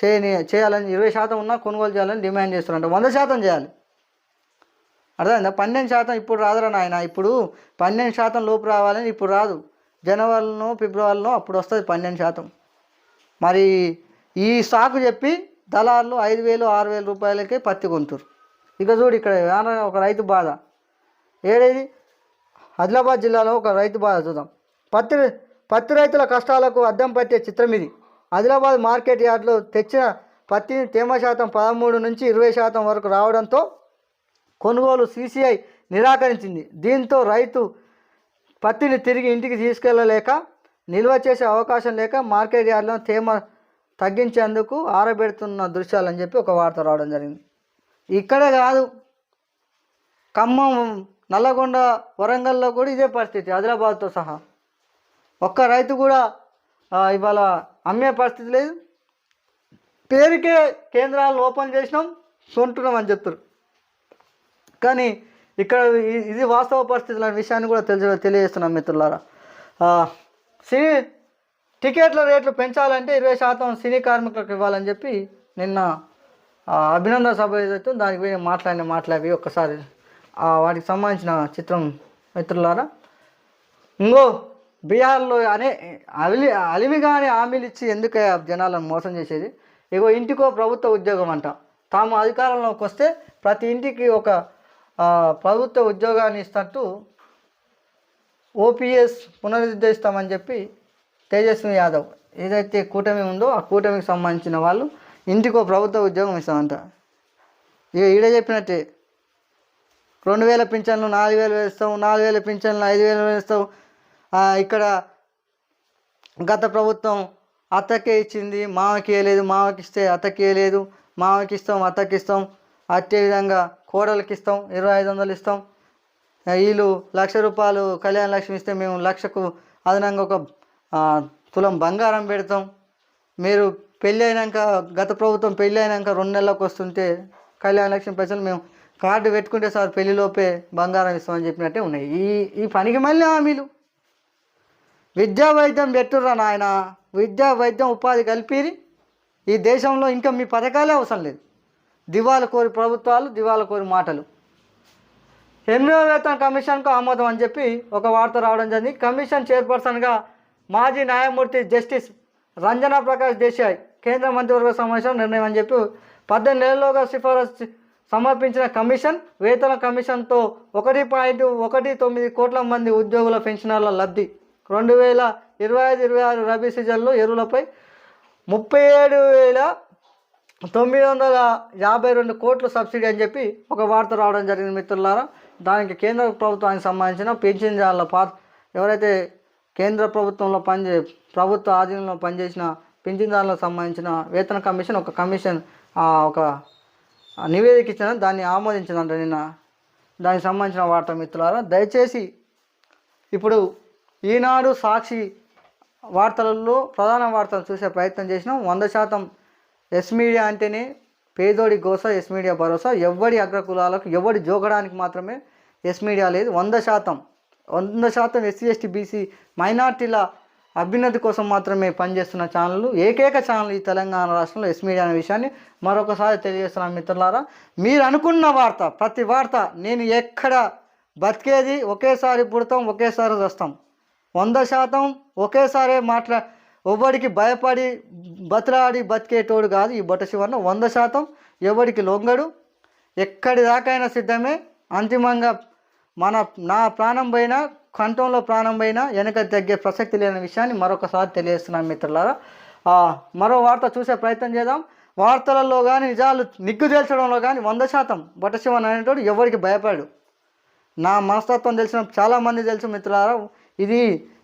చేయాలని 20% ఉన్నా కొనుగోలు చేయాలని డిమాండ్ చేస్తున్నారంట. 100% చేయాలి. అర్థమైందా? 12% ఇప్పుడు రాదురా నాయన. ఇప్పుడు 12% లోపు రావాలని ఇప్పుడు రాదు. జనవరిలో ఫిబ్రవరిలో అప్పుడు వస్తుంది 12%. మరి ఈ సాకు చెప్పి దళారులు 5,000 6,000 రూపాయలకే పత్తి కొంటారు. ఇక చూడు ఇక్కడ ఒక రైతు బాధ. ఏడేది ఆదిలాబాద్ జిల్లాలో ఒక రైతు బాధ చూద్దాం. పత్తి రైతుల కష్టాలకు అద్దం పట్టే చిత్రం ఇది. ఆదిలాబాద్ మార్కెట్ యార్డ్లో తెచ్చిన పత్తిని తేమ శాతం 13 నుంచి 20% వరకు రావడంతో కొనుగోలు సీసీఐ నిరాకరించింది. దీంతో రైతు పత్తిని తిరిగి ఇంటికి తీసుకెళ్ళలేక, నిల్వ చేసే అవకాశం లేక మార్కెట్ యార్డ్లో తేమ తగ్గించేందుకు ఆరబెడుతున్న దృశ్యాలని చెప్పి ఒక వార్త రావడం జరిగింది. ఇక్కడే కాదు, ఖమ్మం, నల్లగొండ, వరంగల్లో కూడా ఇదే పరిస్థితి, ఆదిలాబాద్తో సహా. ఒక్క రైతు కూడా ఇవాళ అమ్మే పరిస్థితి లేదు. పేరుకే కేంద్రాలను ఓపెన్ చేసినాం, కొంటున్నాం అని చెప్తారు. కానీ ఇక్కడ ఇది వాస్తవ పరిస్థితుల విషయాన్ని కూడా తెలియజేస్తున్నాం మిత్రులారా. సినీ టికెట్ల రేట్లు పెంచాలంటే 20% సినీ కార్మికులకు ఇవ్వాలని చెప్పి నిన్న అభినందన సభ ఏదైతే దానికి పోయి మాట్లాడి ఒక్కసారి వాటికి సంబంధించిన చిత్రం మిత్రులారా. ఇంకో బీహార్లో అలివిగానే హామీలు ఇచ్చి ఎందుకు జనాలను మోసం చేసేది. ఇగో ఇంటికో ప్రభుత్వ ఉద్యోగం అంట. తాము అధికారంలోకి వస్తే ప్రతి ఇంటికి ఒక ప్రభుత్వ ఉద్యోగాన్ని ఇస్తట్టు ఓపీఎస్ పునరుద్ధరిస్తామని చెప్పి తేజస్వి యాదవ్ ఏదైతే కూటమి ఉందో ఆ కూటమికి సంబంధించిన వాళ్ళు ఇంటికో ప్రభుత్వ ఉద్యోగం ఇస్తామంట. ఇక ఈడ చెప్పినట్టే 2,000 పింఛన్లు 4,000 వేస్తాం, 4,000 పింఛన్లు 5,000 వేస్తాం. ఇక్కడ గత ప్రభుత్వం అత్తకే ఇచ్చింది, మామకి ఇవ్వలేదు, మామకి ఇస్తే అత్తకి ఇవ్వలేదు, మామకి ఇస్తాం అత్తకి ఇస్తాం, అదే విధంగా కోడలికి ఇస్తాం 2,500 ఇస్తాం. వీళ్ళు 1,00,000 రూపాయలు కళ్యాణ లక్ష్మి ఇస్తే మేము 1,00,000కు అదనంగా ఒక తులం బంగారం పెడతాం. మీరు పెళ్ళి అయినాక, గత ప్రభుత్వం పెళ్ళి అయినాక 2 నెలలకు వస్తుంటే కళ్యాణ లక్ష్మి పైసలు మేము కార్డు పెట్టుకుంటే సార్ పెళ్లిలోపే బంగారం ఇస్తామని చెప్పినట్టే ఉన్నాయి ఈ పనికి మళ్ళీ హామీలు. విద్యా వైద్యం పెట్టుర్రా నాయన, విద్యా వైద్యం ఉపాధి కలిపిరి. ఈ దేశంలో ఇంకా మీ పథకాలే అవసరం లేదు. దివాలా కోరి ప్రభుత్వాలు, దివాలా కోరి మాటలు. 8వ వేతన కమిషన్కు ఆమోదం అని చెప్పి ఒక వార్త రావడం జరిగింది. కమిషన్ చైర్పర్సన్గా మాజీ న్యాయమూర్తి జస్టిస్ రంజనా ప్రకాష్ దేశాయ్ కేంద్ర మంత్రివర్గ సమావేశం నిర్ణయం అని చెప్పి 18 నెలల్లోగా సిఫారసు సమర్పించిన కమిషన్ వేతన కమిషన్తో 1.19 కోట్ల మంది ఉద్యోగుల పెన్షనర్ల లబ్ధి. 2025-26 రబీ సీజన్లో ఎరువులపై 37,952 కోట్లు సబ్సిడీ అని చెప్పి ఒక వార్త రావడం జరిగింది మిత్రులారా. దానికి కేంద్ర ప్రభుత్వానికి సంబంధించిన పింఛన్దారుల ఎవరైతే కేంద్ర ప్రభుత్వంలో ప్రభుత్వ ఆధీనంలో పనిచేసిన పింఛన్దారులకు సంబంధించిన వేతన కమిషన్ ఒక నివేదిక ఇచ్చిన దాన్ని ఆమోదించిందంట నిన్న. దానికి సంబంధించిన వార్త మిత్రులారా. దయచేసి ఇప్పుడు ఈనాడు, సాక్షి వార్తలలో ప్రధాన వార్తలు చూసే ప్రయత్నం చేసినాం. 100% ఎస్ మీడియా అంటేనే పేదోడి గోస, ఎస్ మీడియా భరోసా. ఎవడి అగ్రకులాలకు ఎవడి జోకడానికి మాత్రమే ఎస్ మీడియా లేదు. 100% ఎస్సీ ఎస్టీ బీసీ మైనార్టీల అభ్యున్నతి కోసం మాత్రమే పనిచేస్తున్న ఛానళ్ళు, ఏకైక ఛానల్ ఈ తెలంగాణ రాష్ట్రంలో ఎస్ మీడియా అనే విషయాన్ని మరొకసారి తెలియజేస్తున్నాను మిత్రులారా. మీరు అనుకున్న వార్త, ప్రతి వార్త, నేను ఎక్కడ బతికేది ఒకేసారి పుడతాం, ఒకేసారి వస్తాం, 100% ఒకేసారి ఎవడికి భయపడి బతిలాడి బతికేటోడు కాదు ఈ బొట్ట శివన్న. 100% ఎవడికి లొంగడు, ఎక్కడి దాకైనా సిద్ధమే. అంతిమంగా నా ప్రాణం పోయినా, కంఠంలో ప్రాణం పోయినా వెనక తగ్గే ప్రసక్తి లేని విషయాన్ని మరొకసారి తెలియజేస్తున్నాను మిత్రులారా. మరో వార్త చూసే ప్రయత్నం చేద్దాం. వార్తలలో కానీ నిజాలు నిగ్గు తేల్చడంలో కానీ 100% బొట్ట శివన్ అనేటోడు ఎవరికి భయపడు. నా మనస్తత్వం తెలిసిన చాలామంది తెలుసు మిత్రులారా. ఇది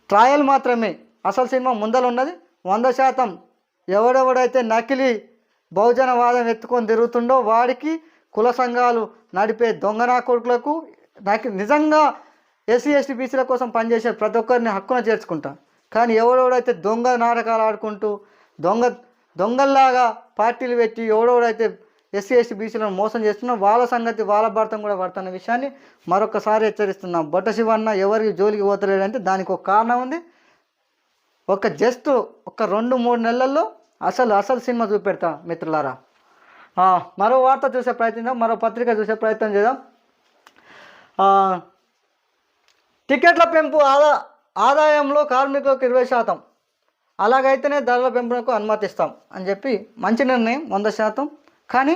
ట్రయల్ మాత్రమే. అసలు సినిమా ముందర ఉన్నది. 100% ఎవడెవడైతే నకిలీ బహుజనవాదం ఎత్తుకొని తిరుగుతుండో వాడికి కుల సంఘాలు నడిపే దొంగ నా కొడుకులకు నిజంగా ఎస్సీ ఎస్టీ బీసీల కోసం పనిచేసే ప్రతి ఒక్కరిని హక్కున చేర్చుకుంటా. కానీ ఎవడెవడైతే దొంగ నాటకాలు ఆడుకుంటూ దొంగల్లాగా పార్టీలు పెట్టి ఎవడెవడైతే ఎస్సీ ఎస్టీ బీసీలను మోసం చేస్తున్నా వాళ్ళ సంగతి వాళ్ళ భారతం కూడా పడుతున్న విషయాన్ని మరొకసారి హెచ్చరిస్తున్నాం. బొట్ట శివన్న ఎవరికి జోలికి పోతలేడంటే దానికి ఒక కారణం ఉంది. జస్ట్ ఒక 2-3 నెలల్లో అసలు సినిమా చూపెడతా మిత్రులారా. మరో వార్త చూసే ప్రయత్నిద్దాం, మరో పత్రిక చూసే ప్రయత్నం చేద్దాం. టికెట్ల పెంపు ఆదాయంలో కార్మికులకు 20%, అలాగైతేనే ధరల పెంపునకు అనుమతిస్తాం అని చెప్పి మంచి నిర్ణయం 100%. కానీ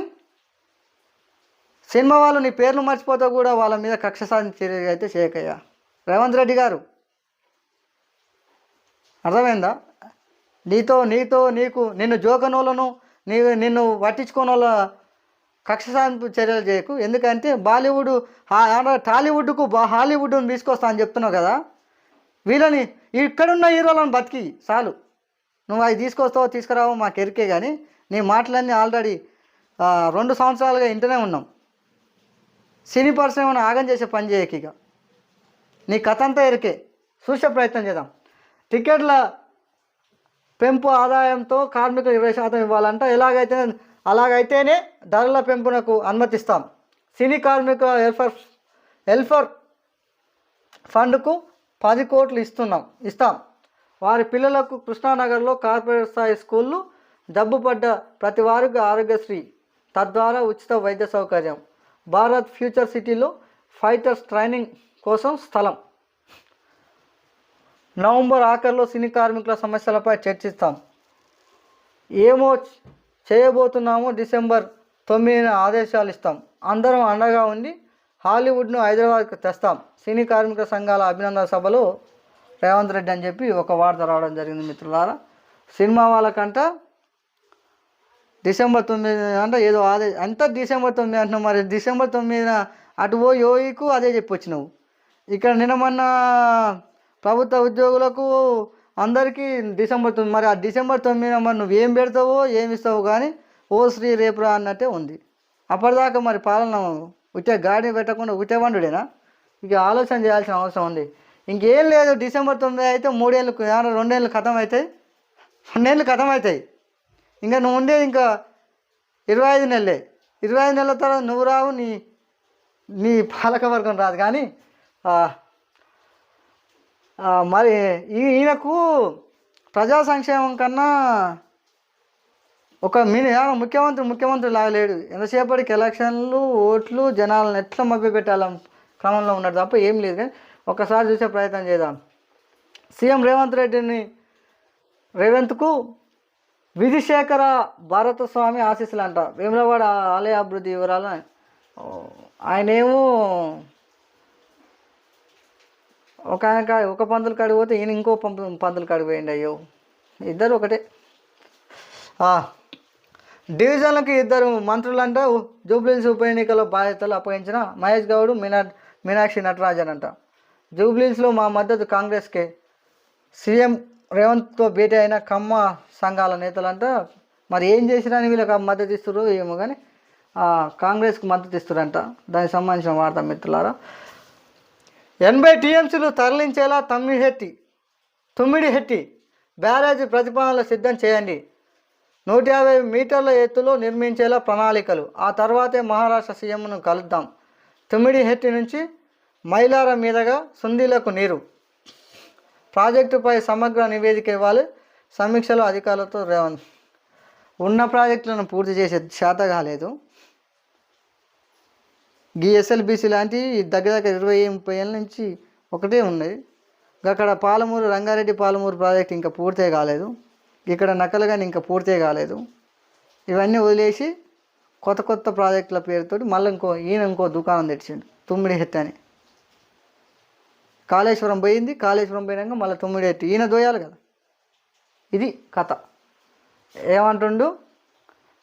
సినిమా వాళ్ళు నీ పేర్లు మర్చిపోతే కూడా వాళ్ళ మీద కక్ష సాధించే చర్య అయితే చేయకయ్యా రేవంత్ రెడ్డి గారు. అర్థమైందా? నిన్ను జోకనోళ్ళను నిన్ను పట్టించుకోని వాళ్ళ కక్ష సాధింపు చర్యలు చేయకు. ఎందుకంటే బాలీవుడ్ టాలీవుడ్కు హాలీవుడ్ను తీసుకొస్తా అని చెప్తున్నావు కదా. వీళ్ళని ఇక్కడున్న హీరోలను బతికి చాలు. నువ్వు అవి తీసుకొస్తావో తీసుకురావో మాకు ఎరికే. కానీ నీ మాటలన్నీ ఆల్రెడీ 2 సంవత్సరాలుగా ఇంటనే ఉన్నాం. సినీ పరిశ్రమను ఆగం చేసే పని చేయక ఇక నీ కథ అంతా ఎరికే. చూసే ప్రయత్నం చేద్దాం. టికెట్ల పెంపు ఆదాయంతో కార్మికులు 20% ఇవ్వాలంట. అలాగైతేనే ధరల పెంపునకు అనుమతిస్తాం. సినీ కార్మికుల వెల్ఫేర్ ఫండ్కు 10 కోట్లు ఇస్తాం. వారి పిల్లలకు కృష్ణానగర్లో కార్పొరేట్ స్థాయి స్కూళ్ళు, జబ్బుపడ్డ ప్రతి వారికి ఆరోగ్యశ్రీ, తద్వారా ఉచిత వైద్య సౌకర్యం. భారత్ ఫ్యూచర్ సిటీలో ఫైటర్స్ ట్రైనింగ్ కోసం స్థలం. నవంబర్ ఆఖరిలో సినీ కార్మికుల సమస్యలపై చర్చిస్తాం. ఏమో చేయబోతున్నామో డిసెంబర్ 9న ఆదేశాలు ఇస్తాం. అందరం అండగా ఉండి హాలీవుడ్ను హైదరాబాద్కు తెస్తాం. సినీ కార్మిక సంఘాల అభినందన సభలో రేవంత్ రెడ్డి అని చెప్పి ఒక వార్త రావడం జరిగింది మిత్రులారా. సినిమా వాళ్ళకంట డిసెంబర్ 9 అంటే ఏదో అంతా డిసెంబర్ 9 అంటున్నావు. మరి డిసెంబర్ 9న అటు ఓ యోగికు అదే చెప్పొచ్చినావు. ఇక్కడ నిన్న మొన్న ప్రభుత్వ ఉద్యోగులకు అందరికీ డిసెంబర్ 9. మరి ఆ డిసెంబర్ 9న మరి నువ్వేం పెడతావో ఏమి ఇస్తావు కానీ ఓ శ్రీ రేపురా అన్నట్టే ఉంది. అప్పటిదాకా మరి పాలన ఉట్టే గాడి పెట్టకుండా ఉట్టేవండుడేనా? ఇక ఆలోచన చేయాల్సిన అవసరం ఉంది. ఇంకేం లేదు. డిసెంబర్ 9 అయితే 3 ఏళ్ళు 2 ఏళ్ళు ఖతం అవుతాయి, 2 ఏళ్ళు ఖతం అవుతాయి. ఇంకా నువ్వు ఉండేది ఇంకా 25 నెలలే. 25 నెలల తర్వాత నువ్వు రావు, నీ పాలకవర్గం రాదు. కానీ మరి ఈయనకు ప్రజా సంక్షేమం కన్నా ఒక ముఖ్యమంత్రి లాగా లేడు. ఎంతసేపటికి ఎలక్షన్లు, ఓట్లు, జనాలను ఎట్లా మభ్యపెట్టాల క్రమంలో ఉన్నాడు తప్ప ఏం లేదు. కానీ ఒకసారి చూసే ప్రయత్నం చేద్దాం. సీఎం రేవంత్కు విధిశేఖర భారతస్వామి ఆశీస్సులు అంట. వేములవాడ ఆలయ అభివృద్ధి వివరాలు. ఆయనేమో ఒక పంతులు కాడికి పోతే ఈయన ఇంకో పంతులు కాడికి పోయింది. అయ్యో, ఇద్దరు ఒకటే. డివిజన్లకు 2 మంత్రులంట. జూబ్లీహిల్స్ ఉప ఎన్నికల బాధ్యతలు అప్పగించిన మహేష్ గౌడ్, మీనాక్షి నటరాజన్ అంట. జూబ్లీహిల్స్లో మా మద్దతు కాంగ్రెస్కే. సీఎం రేవంత్తో భేటీ అయిన కమ్మ సంఘాల నేతలంట. మరి ఏం చేసిరని వీళ్ళకి మద్దతు ఇస్తున్నారు ఏమో కానీ కాంగ్రెస్కి మద్దతు ఇస్తారంట. దానికి సంబంధించిన వార్త మిత్రులారా. 80 టీఎంసీలు తరలించేలా తుమ్మిడిహెట్టి బ్యారేజీ ప్రతిపాదనలు సిద్ధం చేయండి. 150 మీటర్ల ఎత్తులో నిర్మించేలా ప్రణాళికలు. ఆ తర్వాతే మహారాష్ట్ర సీఎంను కలుద్దాం. తుమ్మిడిహెట్టి నుంచి మైలారం మీదుగా సుందీలకు నీరు. ప్రాజెక్టుపై సమగ్ర నివేదిక ఇవ్వాలి. సమీక్షలో అధికారులతో రేవంత్. ఉన్న ప్రాజెక్టులను పూర్తి చేసే శాత కాలేదు. ఎస్ఎల్బీసీ లాంటి దగ్గర 20-30 ఏళ్ళ నుంచి ఒకటే ఉన్నాయి. అక్కడ రంగారెడ్డి పాలమూరు ప్రాజెక్ట్ ఇంకా పూర్తే కాలేదు. ఇక్కడ నకలు కానీ ఇంకా పూర్తే కాలేదు. ఇవన్నీ వదిలేసి కొత్త ప్రాజెక్టుల పేరుతోటి మళ్ళీ ఇంకో దుకాణం తెచ్చిండు తుమ్మిడిహెట్టి అని. కాళేశ్వరం పోయినాక మళ్ళీ తుమ్మిడిహెట్టి ఈయన దోయాలి కదా. ఇది కథ. ఏమంటుండు,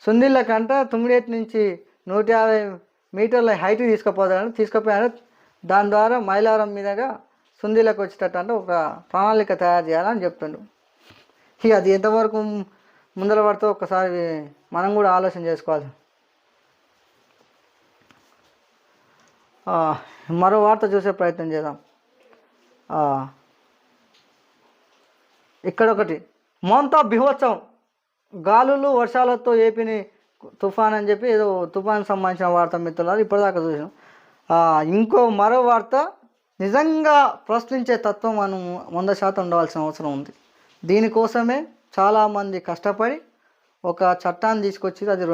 సుందిళ్ళకంట తుమ్మిడిహెట్టి నుంచి 150 మీటర్ల హైట్ తీసుకుపోయాడు. దాని ద్వారా మైలారం మీదుగా సుందీలకు వచ్చేటట్టు అంటే ఒక ప్రణాళిక తయారు చేయాలని చెప్తుండు. ఇక అది ఎంతవరకు ముందర పడితే ఒకసారి మనం కూడా ఆలోచన చేసుకోవాలి. మరో వార్త చూసే ప్రయత్నం చేద్దాం. ఇక్కడ ఒకటి మోంతా బిహోత్సవం, గాలులు వర్షాలతో ఏపీని తుఫాన్ అని చెప్పి ఏదో తుఫాన్ సంబంధించిన వార్త మిత్రులారు ఇప్పటిదాకా చూసాం. మరో వార్త, నిజంగా ప్రశ్నించే తత్వం మనం 100% ఉండవలసిన అవసరం ఉంది. దీనికోసమే చాలామంది కష్టపడి ఒక చట్టాన్ని తీసుకొచ్చి అది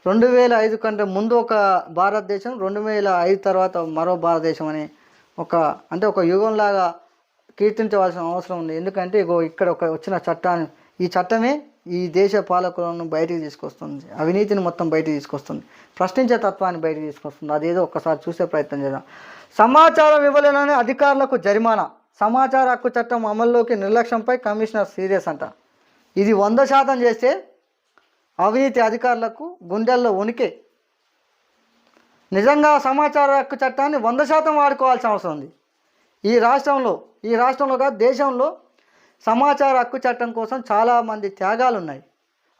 2005 కంటే ముందు ఒక భారతదేశం, 2005 తర్వాత మరో భారతదేశం అని ఒక యుగంలాగా కీర్తించవలసిన అవసరం ఉంది. ఎందుకంటే ఇక్కడ వచ్చిన చట్టాన్ని, ఈ చట్టమే ఈ దేశ పాలకులను బయటికి తీసుకొస్తుంది, అవినీతిని మొత్తం బయటికి తీసుకొస్తుంది, ప్రశ్నించే తత్వాన్ని బయటికి తీసుకొస్తుంది. అదేదో ఒక్కసారి చూసే ప్రయత్నం చేద్దాం. సమాచారం ఇవ్వలేనని అధికారులకు జరిమానా, సమాచార హక్కు చట్టం అమల్లోకి నిర్లక్ష్యంపై కమిషనర్ సీరియస్ అంట. ఇది 100% చేస్తే అవినీతి అధికారులకు గుండెల్లో వణికే. నిజంగా సమాచార హక్కు చట్టాన్ని 100% వాడుకోవాల్సిన అవసరం ఉంది. ఈ రాష్ట్రంలో కాదు దేశంలో సమాచార హక్కు చట్టం కోసం చాలామంది త్యాగాలు ఉన్నాయి.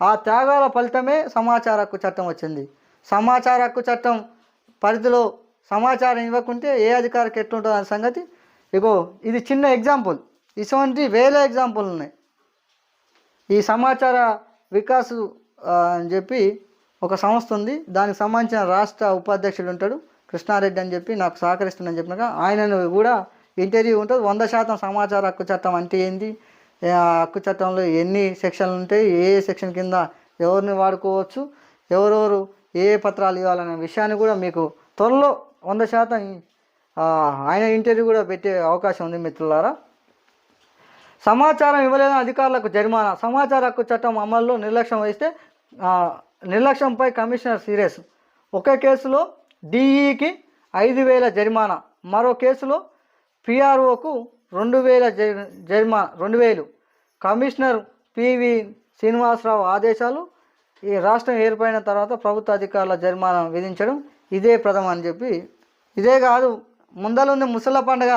ఆ త్యాగాల ఫలితమే సమాచార హక్కు చట్టం వచ్చింది. సమాచార హక్కు చట్టం పరిధిలో సమాచారం ఇవ్వకుంటే ఏ అధికారికి ఎట్లుంటుంది అనే సంగతి ఇది చిన్న ఎగ్జాంపుల్. ఇటువంటి వేల ఎగ్జాంపుల్ ఉన్నాయి. ఈ సమాచార వికాస్ అని చెప్పి ఒక సంస్థ ఉంది, దానికి సంబంధించిన రాష్ట్ర ఉపాధ్యక్షుడు ఉంటాడు కృష్ణారెడ్డి అని చెప్పి, నాకు సహకరిస్తుందని చెప్పినాక ఆయనను కూడా ఇంటర్వ్యూ ఉంటుంది. 100% సమాచార హక్కు చట్టం అంటే ఏంది, హక్కు చట్టంలో ఎన్ని సెక్షన్లు ఉంటాయి, ఏ సెక్షన్ కింద ఎవరిని వాడుకోవచ్చు, ఎవరెవరు ఏ పత్రాలు ఇవ్వాలనే విషయాన్ని కూడా మీకు త్వరలో 100% ఆయన ఇంటర్వ్యూ కూడా పెట్టే అవకాశం ఉంది మిత్రులారా. సమాచారం ఇవ్వలేని అధికారులకు జరిమానా, సమాచార హక్కు చట్టం అమల్లో నిర్లక్ష్యం వహిస్తే నిర్లక్ష్యంపై కమిషనర్ సీరియస్. ఒకే కేసులో డిఈకి 5,000 జరిమానా, మరో కేసులో పిఆర్ఓకు 2,000 జరిమానా 2,000. కమిషనర్ పివి శ్రీనివాసరావు ఆదేశాలు. ఈ రాష్ట్రం ఏర్పడిన తర్వాత ప్రభుత్వ అధికారుల జరిమానా విధించడం ఇదే ప్రథమం అని చెప్పి, ఇదే కాదు ముందలుంది ముసళ్ళ పండుగ.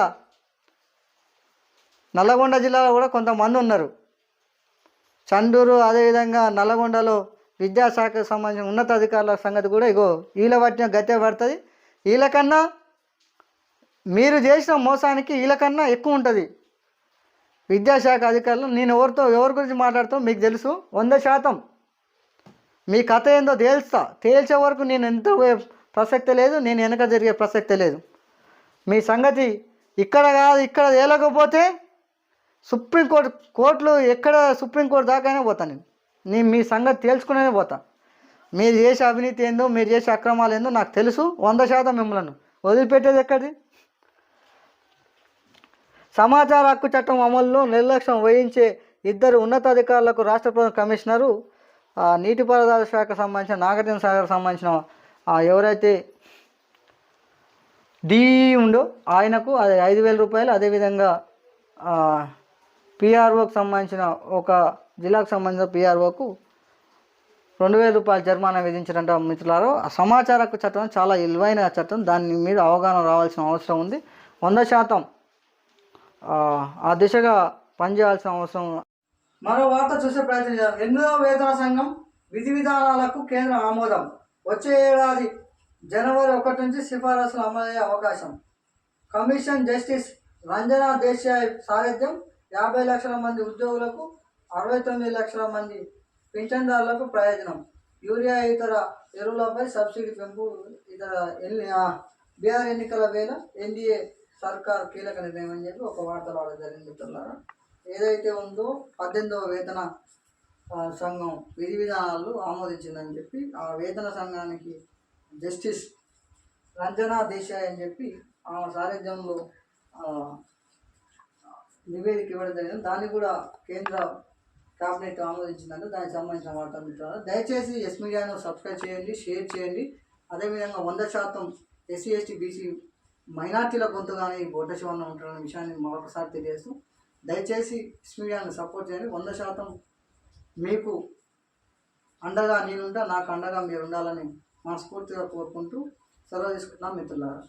నల్లగొండ జిల్లాలో కూడా కొంతమంది ఉన్నారు. చండూరు అదేవిధంగా నల్లగొండలో విద్యాశాఖకు సంబంధించిన ఉన్నతాధికారుల సంగతి కూడా వీళ్ళ పట్టిన గతే పడుతుంది. వీళ్ళకన్నా మీరు చేసిన మోసానికి వీళ్ళకన్నా ఎక్కువ ఉంటుంది. విద్యాశాఖ అధికారులు నేను ఎవరి గురించి మాట్లాడుతాం మీకు తెలుసు. 100% మీ కథ ఏందో తేల్చే వరకు నేను ఎంత ప్రసక్తే లేదు, నేను వెనక జరిగే ప్రసక్తే లేదు. మీ సంగతి ఇక్కడ కాదు, ఇక్కడ తేలకపోతే సుప్రీంకోర్టులు సుప్రీంకోర్టు దాకానే పోతాను నేను మీ సంగతి తేల్చుకునే పోతా. మీరు చేసే అవినీతి ఏందో, మీరు చేసే అక్రమాలు ఏందో నాకు తెలుసు. 100% మిమ్మల్ని వదిలిపెట్టేది ఎక్కడిది. సమాచార హక్కు చట్టం అమలులో నిర్లక్ష్యం వహించే 2 ఉన్నతాధికారులకు రాష్ట్ర ప్రభుత్వ కమిషనరు, నీటిపారుదల శాఖకు సంబంధించిన నాగార్జున సాగర్ సంబంధించిన ఎవరైతే డిఈ ఉందో ఆయనకు అది 5,000 రూపాయలు, అదేవిధంగా పిఆర్ఓకి సంబంధించిన ఒక జిల్లాకు సంబంధించిన పిఆర్ఓకు 2,000 రూపాయల జరిమానా విధించారంట మిత్రులారు. సమాచార హక్కు చట్టం చాలా విలువైన చట్టం, దాని మీద అవగాహన రావాల్సిన అవసరం ఉంది. 100% ఆ దిశగా పనిచేయాల్సిన అవసరం. మరో వార్త చూసే ప్రయత్నం చేద్దాం. 8వ వేతన సంఘం విధి విధానాలకు కేంద్ర ఆమోదం, వచ్చే ఏడాది జనవరి 1 నుంచి సిఫారసులు అమలయ్యే అవకాశం. కమిషన్ జస్టిస్ రంజనా దేశాయ్ సారథ్యం 50 లక్షల మంది ఉద్యోగులకు, 69 లక్షల మంది పింఛన్దారులకు ప్రయోజనం. యూరియా ఇతర ఎరువులపై సబ్సిడీ పెంపు. బీహార్ ఎన్నికల వేళ ఎన్డీఏ సర్కార్ కీలక నిర్ణయం అని చెప్పి ఒక వార్త రావడం జరిగింది మిత్రులారా. ఏదైతే ఉందో 18వ వేతన సంఘం విధి విధానాలు ఆమోదించిందని చెప్పి ఆ వేతన సంఘానికి జస్టిస్ రంజనా దేశాయ్ అని చెప్పి ఆ సారథ్యంలో నివేదిక ఇవ్వడం జరిగింది. దాన్ని కూడా కేంద్ర క్యాబినెట్ ఆమోదించిందంటే దానికి సంబంధించిన వార్త మిత్రులారా. దయచేసి ఎస్ మీడియాను సబ్స్క్రైబ్ చేయండి, షేర్ చేయండి. అదేవిధంగా 100% ఎస్సీ ఎస్టీ బీసీ మైనార్టీల గొంతుగానే ఈ బొడ్డ శివన్న ఉంటారనే విషయాన్ని మరొకసారి తెలియజేస్తూ దయచేసి ఎస్ మీడియాను సపోర్ట్ చేయండి. 100% మీకు అండగా నేనుంటా, నాకు అండగా మీరు ఉండాలని మనస్ఫూర్తిగా కోరుకుంటూ సెలవు తీసుకుంటున్నాం మిత్రులారా.